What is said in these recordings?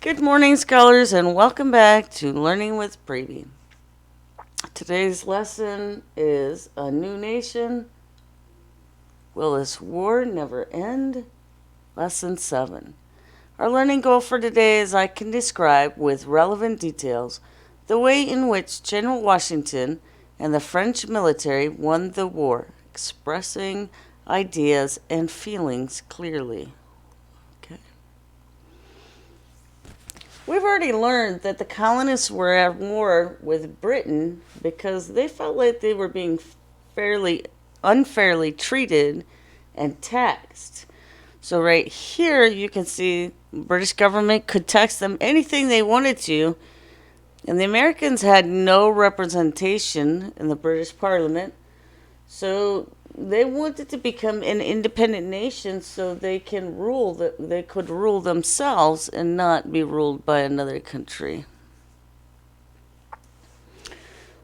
Good morning, scholars, and welcome back to Learning with Brady. Today's lesson is A New Nation. Will this war never end? Lesson 7. Our learning goal for today is I can describe with relevant details the way in which General Washington and the French military won the war, expressing ideas and feelings clearly. We've already learned that the colonists were at war with Britain because they felt like they were being unfairly treated and taxed. So right here you can see the British government could tax them anything they wanted to, and the Americans had no representation in the British Parliament. So they wanted to become an independent nation so they could rule themselves and not be ruled by another country.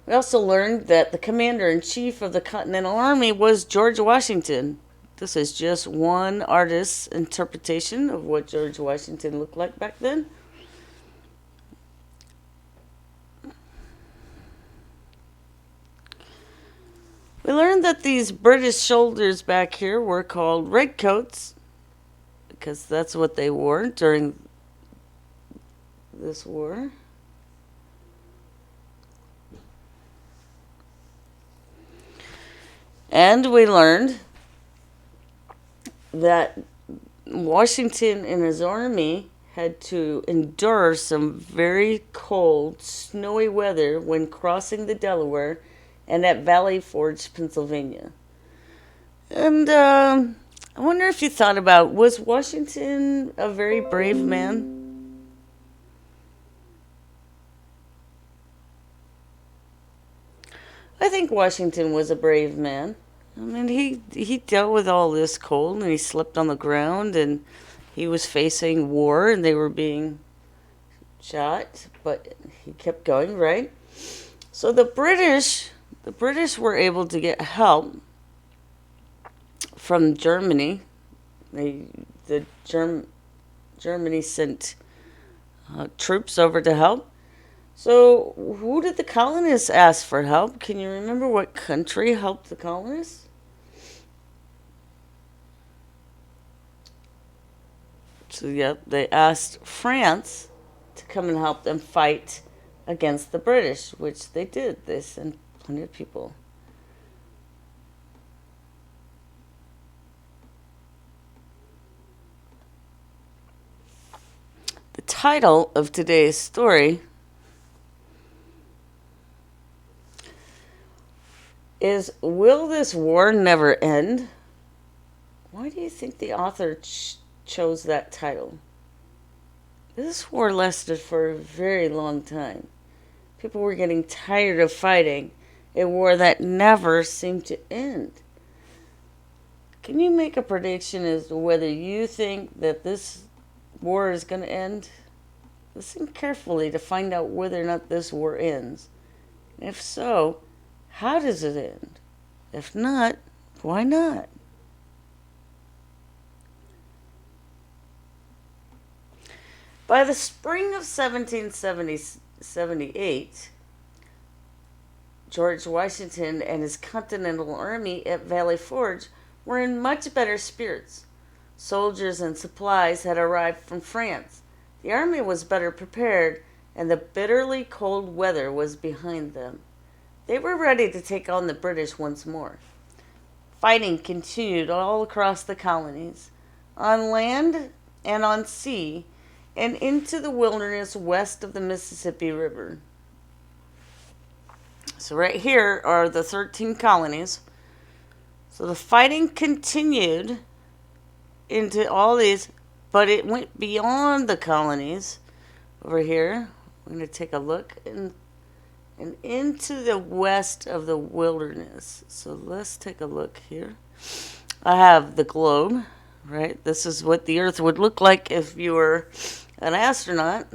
We also learned that the commander-in-chief of the Continental Army was George Washington. This is just one artist's interpretation of what George Washington looked like back then. We learned that these British soldiers back here were called Redcoats because that's what they wore during this war. And we learned that Washington and his army had to endure some very cold, snowy weather when crossing the Delaware and at Valley Forge, Pennsylvania. And I wonder if you thought about, was Washington a very brave man? I think Washington was a brave man. I mean, he dealt with all this cold, and he slept on the ground, and he was facing war, and they were being shot, but he kept going, right? So the British were able to get help from Germany. Germany sent troops over to help. So who did the colonists ask for help? Can you remember what country helped the colonists? So yep, they asked France to come and help them fight against the British, which they did. They sent plenty of people. The title of today's story is Will This War Never End? Why do you think the author chose that title? This war lasted for a very long time. People were getting tired of fighting a war that never seemed to end. Can you make a prediction as to whether you think that this war is going to end? Listen carefully to find out whether or not this war ends. If so, how does it end? If not, why not? By the spring of 1778, George Washington and his Continental Army at Valley Forge were in much better spirits. Soldiers and supplies had arrived from France. The army was better prepared, and the bitterly cold weather was behind them. They were ready to take on the British once more. Fighting continued all across the colonies, on land and on sea, and into the wilderness west of the Mississippi River. So right here are the 13 colonies. So the fighting continued into all these, but it went beyond the colonies. Over here, we're going to take a look and into the west of the wilderness. So let's take a look here. I have the globe, right? This is what the Earth would look like if you were an astronaut.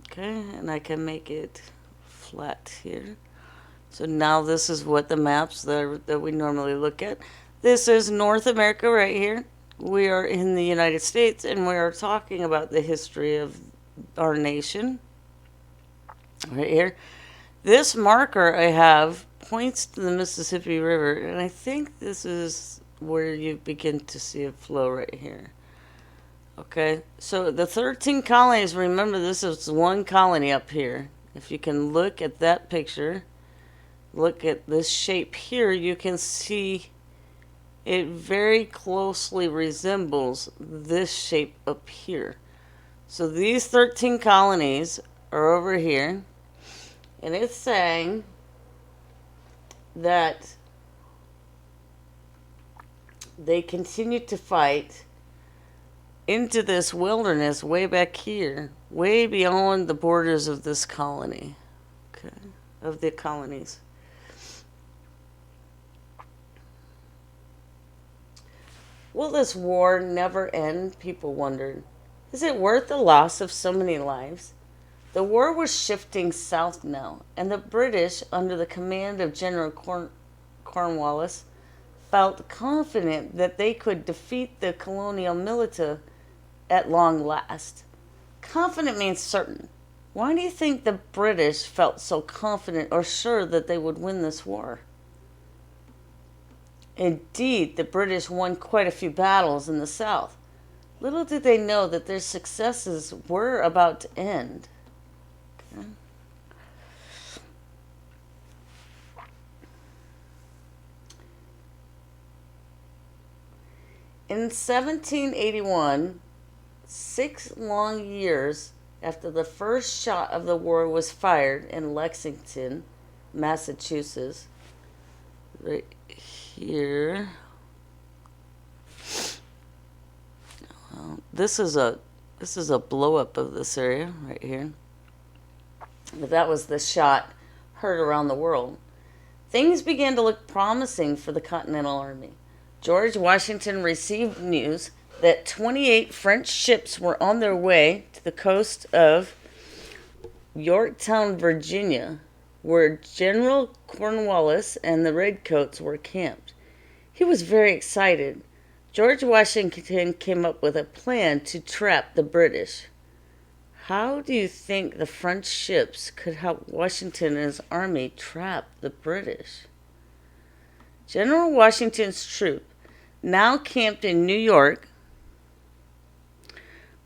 Okay, and I can make it flat here. So now this is what the maps that we normally look at. This is North America right here. We are in the United States, and we are talking about the history of our nation. Right here. This marker I have points to the Mississippi River, and I think this is where you begin to see it flow right here. Okay, so the 13 colonies, remember this is one colony up here. If you can look at that picture, look at this shape here, you can see it very closely resembles this shape up here. So these 13 colonies are over here, and it's saying that they continue to fight into this wilderness way back here, way beyond the borders of this colony, okay, of the colonies. Will this war never end? People wondered. Is it worth the loss of so many lives? The war was shifting south now, and the British, under the command of General Cornwallis, felt confident that they could defeat the colonial militia at long last. Confident means certain. Why do you think the British felt so confident or sure that they would win this war? Indeed, the British won quite a few battles in the South. Little did they know that their successes were about to end. Okay. In 1781, 6 long years after the first shot of the war was fired in Lexington, Massachusetts, right here. This is a blow up of this area right here. But that was the shot heard around the world. Things began to look promising for the Continental Army. George Washington received news that 28 French ships were on their way to the coast of Yorktown, Virginia, where General Cornwallis and the Redcoats were camped. He was very excited. George Washington came up with a plan to trap the British. How do you think the French ships could help Washington and his army trap the British? General Washington's troop, now camped in New York,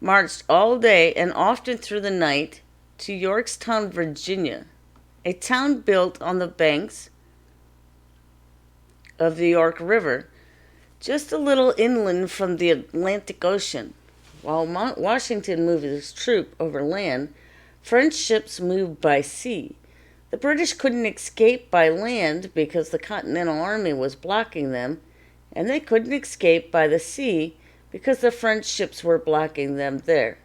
marched all day and often through the night to Yorktown, Virginia, a town built on the banks of the York River, just a little inland from the Atlantic Ocean. While Washington moved his troop over land, French ships moved by sea. The British couldn't escape by land because the Continental Army was blocking them, and they couldn't escape by the sea because the French ships were blocking them there.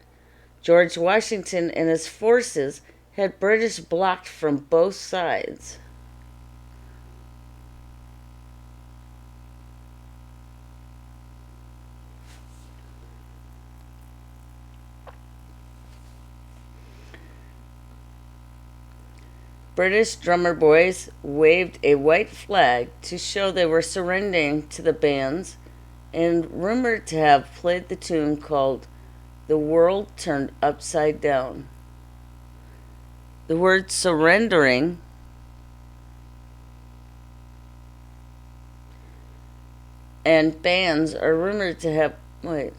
George Washington and his forces had British blocked from both sides. British drummer boys waved a white flag to show they were surrendering to the bands and rumored to have played the tune called "The World Turned Upside Down." The word surrendering and bands are rumored to have, the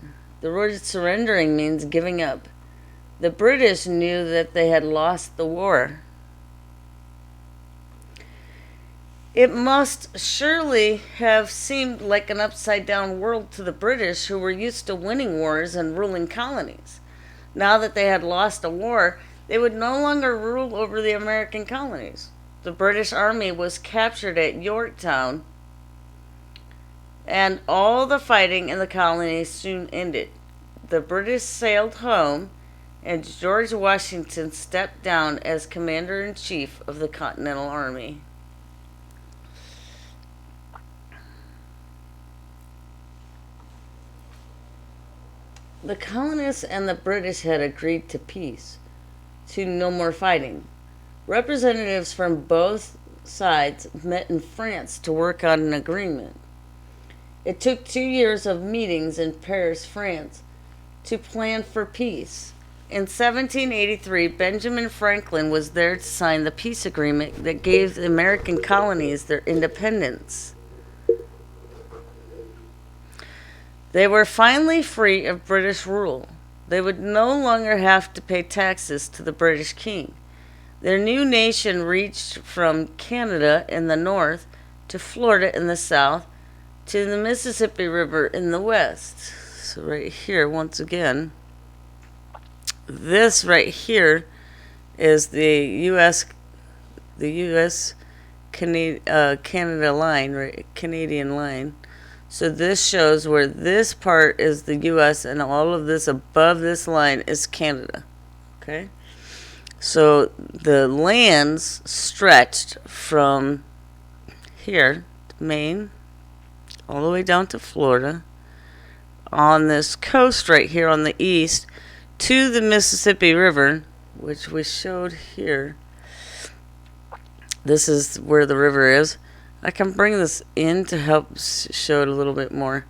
word surrendering means giving up. The British knew that they had lost the war. It must surely have seemed like an upside-down world to the British, who were used to winning wars and ruling colonies. Now that they had lost a war, they would no longer rule over the American colonies. The British Army was captured at Yorktown, and all the fighting in the colonies soon ended. The British sailed home, and George Washington stepped down as Commander-in-Chief of the Continental Army. The colonists and the British had agreed to peace, to no more fighting. Representatives from both sides met in France to work on an agreement. It took 2 years of meetings in Paris, France, to plan for peace. In 1783, Benjamin Franklin was there to sign the peace agreement that gave the American colonies their independence. They were finally free of British rule. They would no longer have to pay taxes to the British king. Their new nation reached from Canada in the north to Florida in the south to the Mississippi River in the west. So right here, once again, this right here is the U.S. Canada line, right? Canadian line. So this shows where this part is the U.S. and all of this above this line is Canada. Okay? So the lands stretched from here, Maine, all the way down to Florida, on this coast right here on the east, to the Mississippi River, which we showed here. This is where the river is. I can bring this in to help show it a little bit more.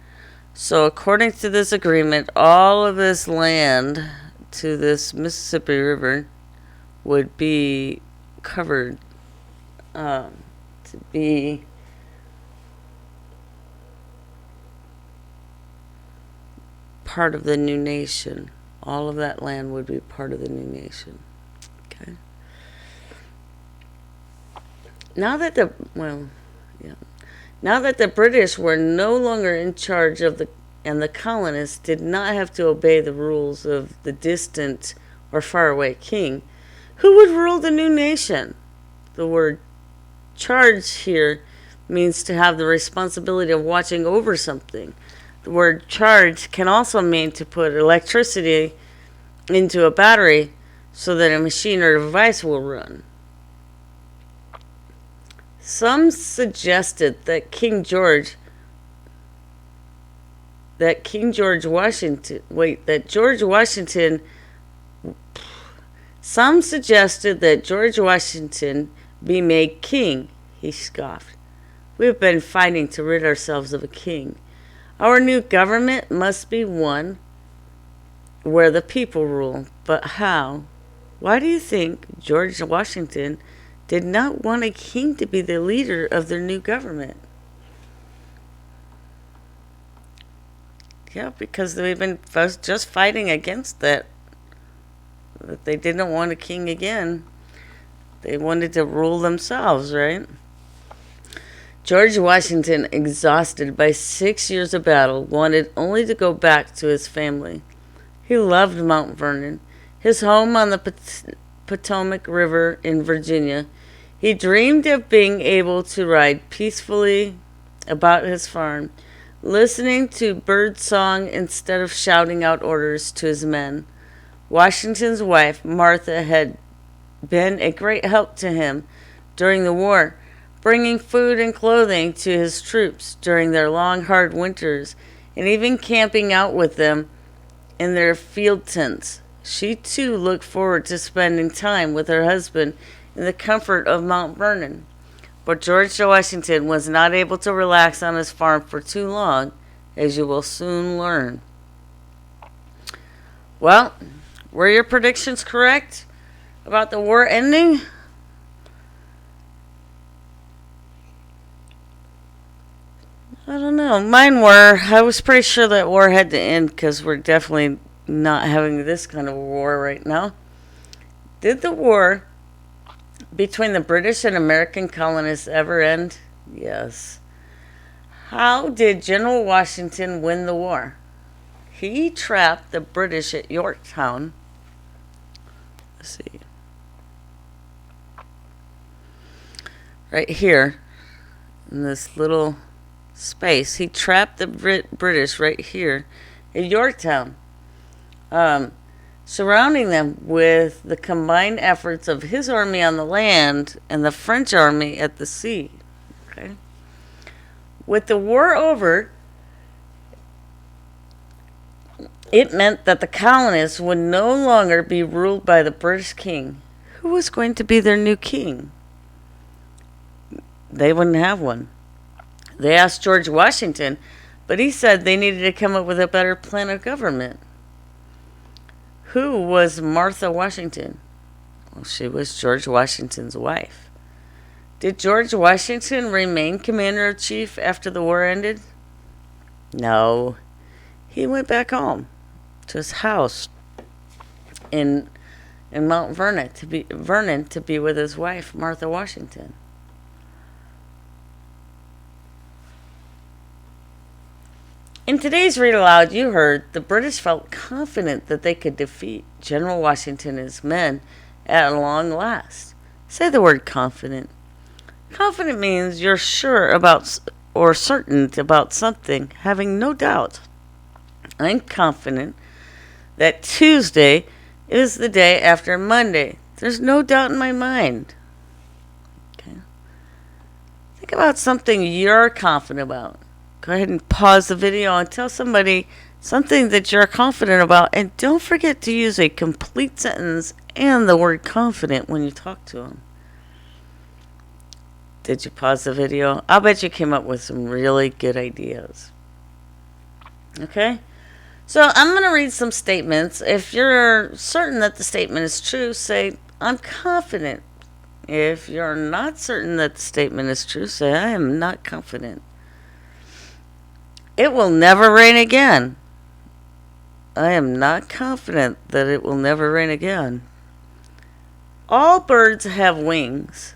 So according to this agreement, all of this land to this Mississippi River would be covered to be part of the new nation. All of that land would be part of the new nation. Okay. Now that the British were no longer in charge of and the colonists did not have to obey the rules of the distant or faraway king, who would rule the new nation? The word charge here means to have the responsibility of watching over something. The word charge can also mean to put electricity into a battery so that a machine or device will run. Some suggested that Some suggested that George Washington be made king. He scoffed. We have been fighting to rid ourselves of a king. Our new government must be one where the people rule. But how? Why do you think George Washington did not want a king to be the leader of their new government? Yeah, because they've been just fighting against that they didn't want a king again. They wanted to rule themselves, right? George Washington, exhausted by 6 years of battle, wanted only to go back to his family. He loved Mount Vernon, his home on the Potomac River in Virginia. He dreamed of being able to ride peacefully about his farm, listening to bird song instead of shouting out orders to his men. Washington's wife, Martha, had been a great help to him during the war, bringing food and clothing to his troops during their long, hard winters, and even camping out with them in their field tents. She, too, looked forward to spending time with her husband in the comfort of Mount Vernon. But George Washington was not able to relax on his farm for too long, as you will soon learn. Well, were your predictions correct about the war ending? I don't know. Mine were. I was pretty sure that war had to end because we're definitely not having this kind of a war right now. Did the war between the British and American colonists ever end? Yes. How did General Washington win the war? He trapped the British at Yorktown. Let's see. Right here, in this little space, he trapped the British right here at Yorktown, surrounding them with the combined efforts of his army on the land and the French army at the sea. Okay. With the war over, it meant that the colonists would no longer be ruled by the British king. Who was going to be their new king? They wouldn't have one. They asked George Washington, but he said they needed to come up with a better plan of government. Who was Martha Washington? Well, she was George Washington's wife. Did George Washington remain commander-in-chief after the war ended? No. He went back home to his house in Mount Vernon to be with his wife, Martha Washington. In today's read aloud, you heard the British felt confident that they could defeat General Washington and his men at long last. Say the word confident. Confident means you're sure about or certain about something, having no doubt. I'm confident that Tuesday is the day after Monday. There's no doubt in my mind. Okay. Think about something you're confident about. Go ahead and pause the video and tell somebody something that you're confident about. And don't forget to use a complete sentence and the word confident when you talk to them. Did you pause the video? I'll bet you came up with some really good ideas. Okay? So I'm going to read some statements. If you're certain that the statement is true, say, I'm confident. If you're not certain that the statement is true, say, I am not confident. It will never rain again. I am not confident that it will never rain again. All birds have wings.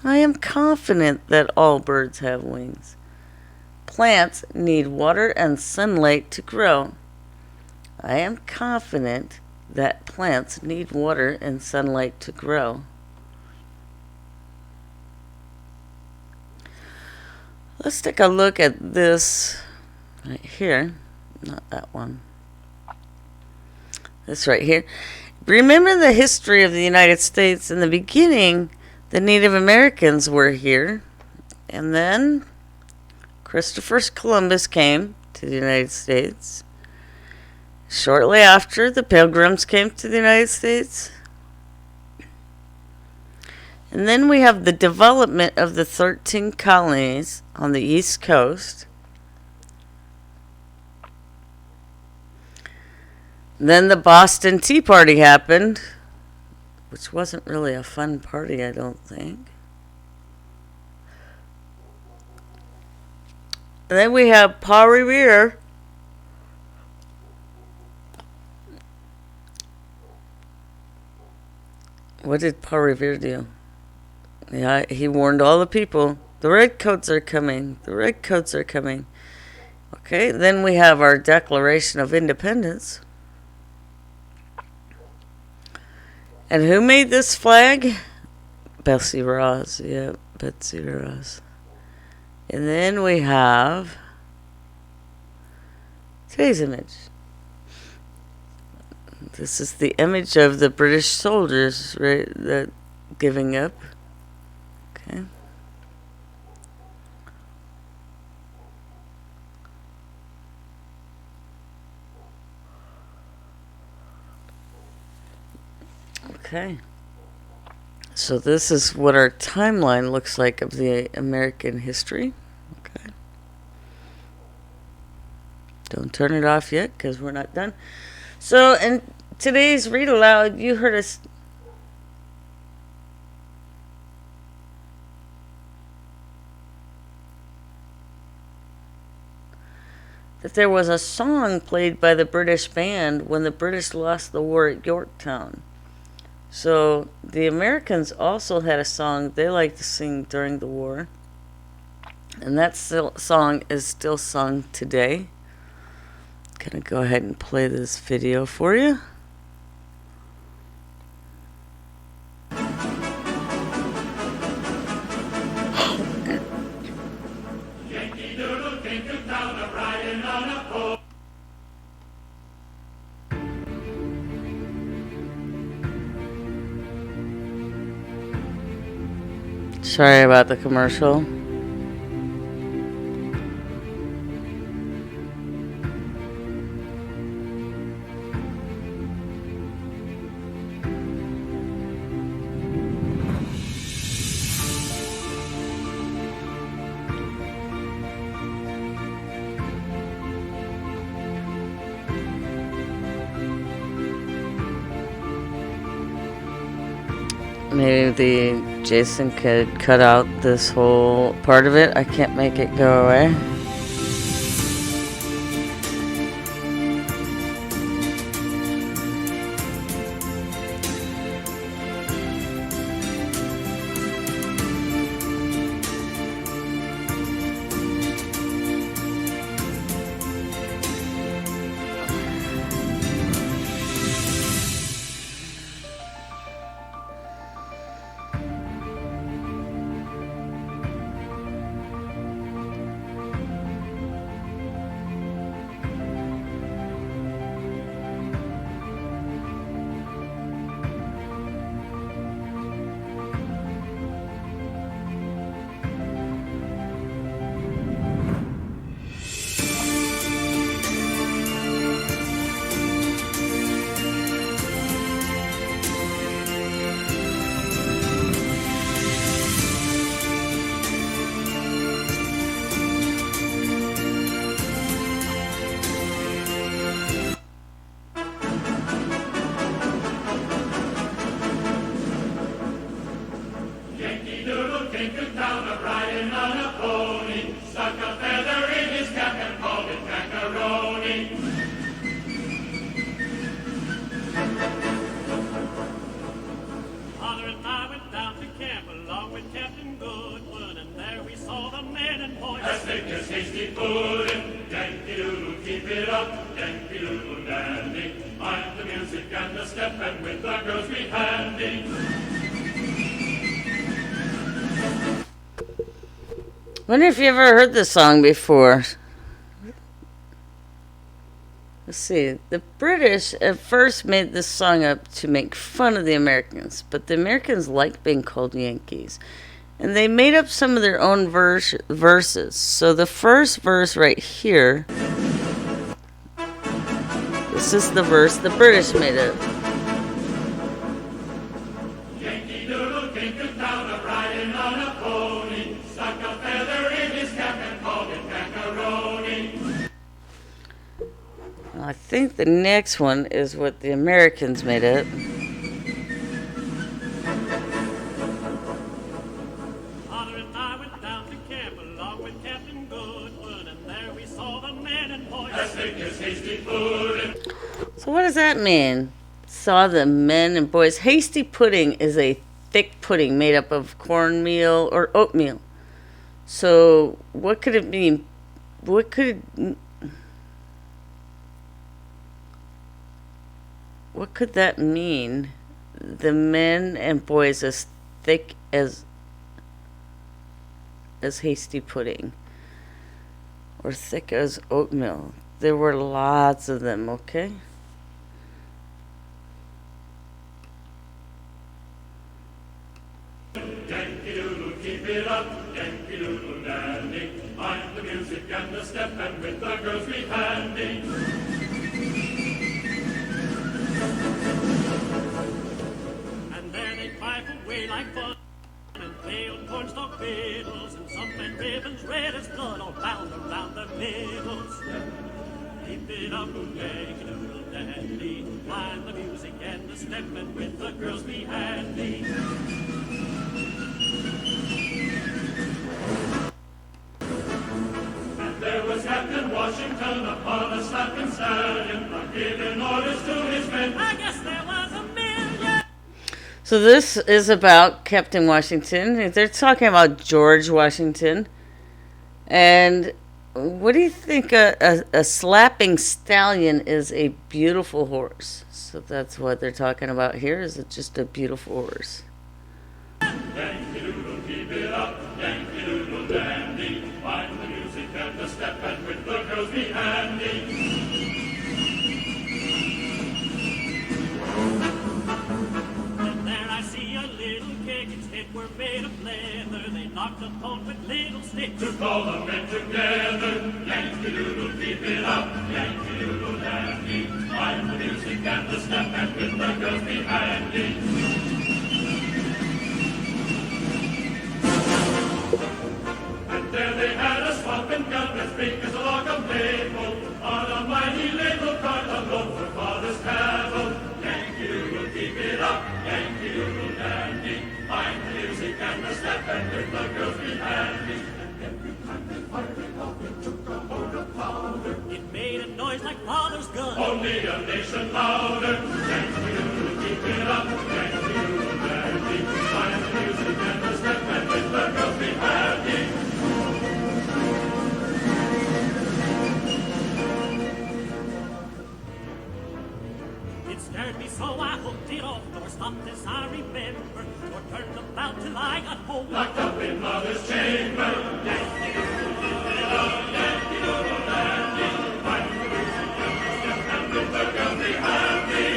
I am confident that all birds have wings. Plants need water and sunlight to grow. I am confident that plants need water and sunlight to grow. Let's take a look at this right here. Not that one. This right here. Remember the history of the United States. In the beginning, the Native Americans were here. And then Christopher Columbus came to the United States. Shortly after, the Pilgrims came to the United States. And then we have the development of the 13 colonies on the East Coast. Then the Boston Tea Party happened, which wasn't really a fun party, I don't think. And then we have Paul Revere. What did Paul Revere do? Yeah, he warned all the people, the Redcoats are coming, the Redcoats are coming. Okay, then we have our Declaration of Independence. And who made this flag? Betsy Ross, yeah, Betsy Ross. And then we have today's image. This is the image of the British soldiers, right, that giving up. Okay. Okay. So this is what our timeline looks like of the American history. Okay. Don't turn it off yet because we're not done. So in today's read aloud, you heard us. That there was a song played by the British band when the British lost the war at Yorktown. So the Americans also had a song they liked to sing during the war. And that song is still sung today. Gonna go ahead and play this video for you. Sorry about the commercial. Maybe Jason could cut out this whole part of it. I can't make it go away. Wonder if you ever heard this song before. Let's see. The British at first made this song up to make fun of the Americans, but the Americans like being called Yankees. And they made up some of their own verses. So the first verse right here, this is the verse the British made up. Yankee Doodle came to town a-riding on a pony, stuck a feather in his cap and called it macaroni. I think the next one is what the Americans made up. Father and I went down to camp along with Captain Goodwin, and there we saw the men and boys as thick as hasty pudding. So what does that mean? Saw the men and boys. Hasty pudding is a thick pudding made up of cornmeal or oatmeal. So what could it mean? What could that mean? The men and boys as thick as hasty pudding, or thick as oatmeal. There were lots of them, okay? Yankee Doodle, keep it up, Yankee Doodle dandy. Mind the music and the step, and with the girls be handy. And there they pipe away like fun, and play on cornstalk fiddles, and some men ribbons red as blood all bound around their middles. Keep it up, Yankee Doodle dandy. Mind the music and the step, and with the girls be handy. And there was Captain Washington upon a slapping stallion, giving orders to his men. I guess there was a million. So this is about Captain Washington. They're talking about George Washington. And what do you think? A slapping stallion is a beautiful horse. So that's what they're talking about here. Is it just a beautiful horse? Yankee Doodle, keep it up, Yankee Doodle dandy. Mind the music and the step, and with the girls be handy. And there I see a little keg, its head were made of leather. They knocked upon with little sticks to call the men together. Yankee Doodle, keep it up, Yankee Doodle dandy. Mind the music and the step, and with the girls be handy. There they had a swamping gun as big as a log of maple, on a mighty little cart alone for father's cattle. Yankee Doodle, keep it up, Yankee Doodle dandy. nation louder. Yankee-doodle, keep it up. Yankee-doodle, dandy. Find the music and the step, and with the girls be happy. It scared me so I hooked it off, nor stopped as I remember, nor turned about till I got home. Locked up in mother's chamber. Yankee-doodle, keep it up. Yankee-doodle, dandy. Find the music and the step, and with the girls be happy.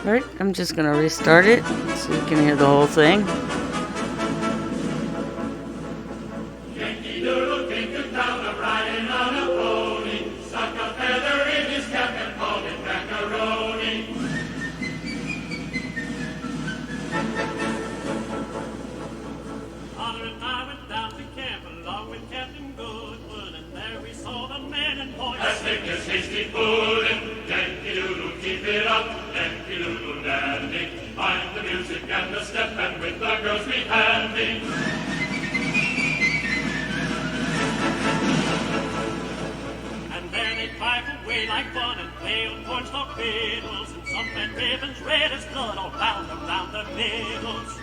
Alright, I'm just going to restart it so you can hear the whole thing. Yankee-doodle came to town a-riding on a pony, stuck a feather in his cap and called it macaroni. Father and I went down to camp along with Captain Goodwin, and there we saw the men and boys as thick as hasty pudding. Yankee-doodle, keep it up. Yankee-doodle, dandy. Find the music and the step, and with the girls be handy. And there they pipe away like fun and play on cornstalk fiddles, and some men ribbons red as blood all bound around their middles.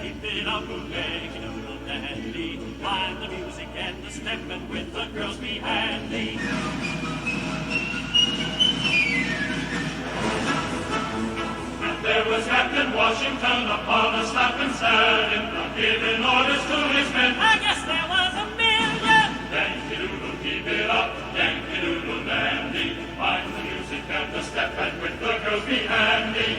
Keep it up, Yankee-doodle, dandy. Find the music and the step, and with the girls be handy. And there was Captain Washington upon a slapping stallion, giving orders to his men. I guess there was a million. Yankee-doodle, keep it up. Yankee-doodle, dandy. Find the music and the step, and with the girls be handy.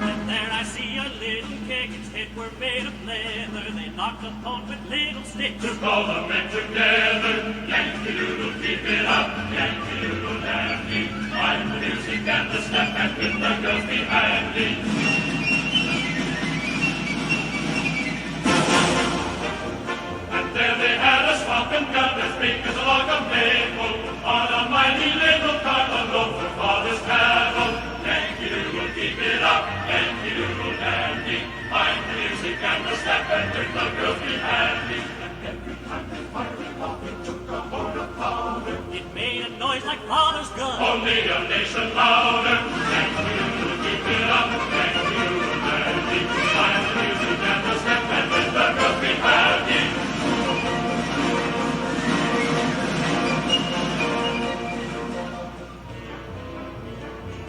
And there I see a little keg, its head were made of leather. They knocked upon with little sticks to call the men together. Yankee-doodle, keep it up. Yankee-doodle, dandy. Find the music and the step, and with the girls be handy. And there they had a smoking gun as big as a log of maple, on a mighty little cart, a load for father's cattle. Yankee-doodle, keep it up. Yankee-doodle, dandy. Find the music and the step, and with the girls be handy. And every time they fired it off, it took a load of powder. It made a noise like father's gun, only a nation louder. Yankee-doodle, keep it up. Yankee-doodle, dandy. Find the music and the step, and with the girls be handy.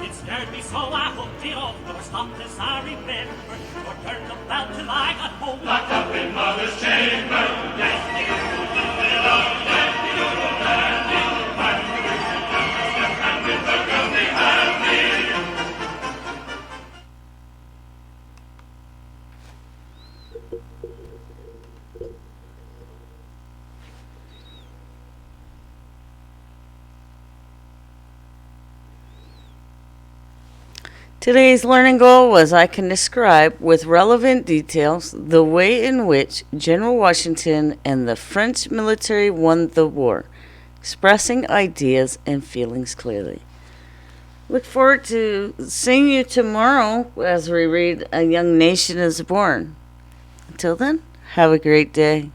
It scared me so I hooked it off, nor stopped as I remember, nor turned about till I got home. Locked up in mother's chamber. Yankee-doodle, keep it up. Yankee-doodle, dandy. Find the music and the step, and with the girls be happy. Today's learning goal was I can describe with relevant details the way in which General Washington and the French military won the war, expressing ideas and feelings clearly. Look forward to seeing you tomorrow as we read A Young Nation is Born. Until then, have a great day.